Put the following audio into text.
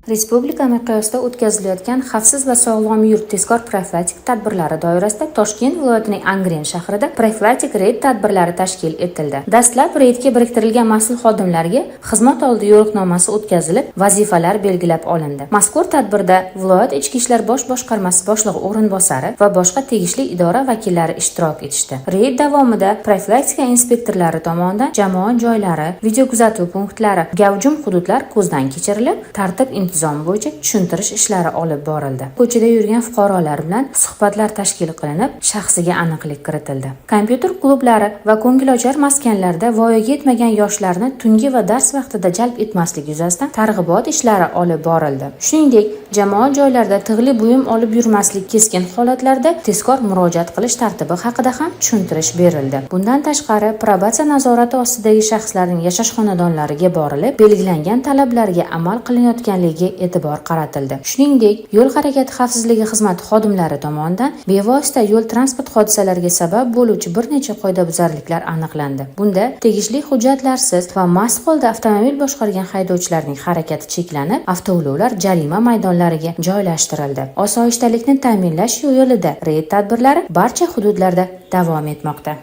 Respublika miqyosida o'tkazilayotgan xavfsiz va sog'lom yurt tezkor profilaktik tadbirlari doirasida Toshkent viloyatining Angren shahrida profilaktik reyd tadbirlari tashkil etildi. Dastlab reydga biriktirilgan mas'ul xodimlarga xizmat oldi yo'riqnomasi o'tkazilib, vazifalar belgilab olindi. Mazkur tadbirda viloyat Ichki ishlar bosh boshqarmasi boshlig'i o'rinbosari va boshqa tegishli idora vakillari ishtirok etishdi. Reyd davomida profilaktika inspektorlari tomonidan jamoat joylari, videokuzatuv punktlari, gavjum hududlar ko'zdan kechirilib, tartib intizom bo'yicha tushuntirish ishlari olib borildi. Ko'chada yurgan fuqarolar bilan suhbatlar tashkil qilinib, shaxsiga aniqlik kiritildi. Kompyuter klublari va ko'ngilochar maskanlarda voyaga yetmagan yoshlarni tungi va dars vaqtida jalb etmaslik yuzasidan targ'ibot ishlari olib borildi. Shuningdek, jamoat joylarida tig'li buyum olib yurmaslik keskin holatlarda tezkor murojaat qilish tartibi haqida ham tushuntirish berildi. Bundan tashqari, probatsiya nazorati ostidagi shaxslarning yashash xonadonlariga borilib, belgilangan talablarga amal qilinayotganligiga e'tibor qaratildi. Shuningdek, yo'l harakati xavfsizligi xizmati xodimlari tomonidan bevosita yo'l transport hodisalariga sabab bo'luvchi bir necha qoidabuzarliklar aniqlandi. Bunda tegishli hujjatlarsiz va mast holda avtomobil boshqargan haydovchilarning harakati cheklanib, avtoulovlar jarima maydonlariga joylashtirildi. Osoyishtalikni ta'minlash yo'lida reyd tadbirlari barcha hududlarda davom etmoqda.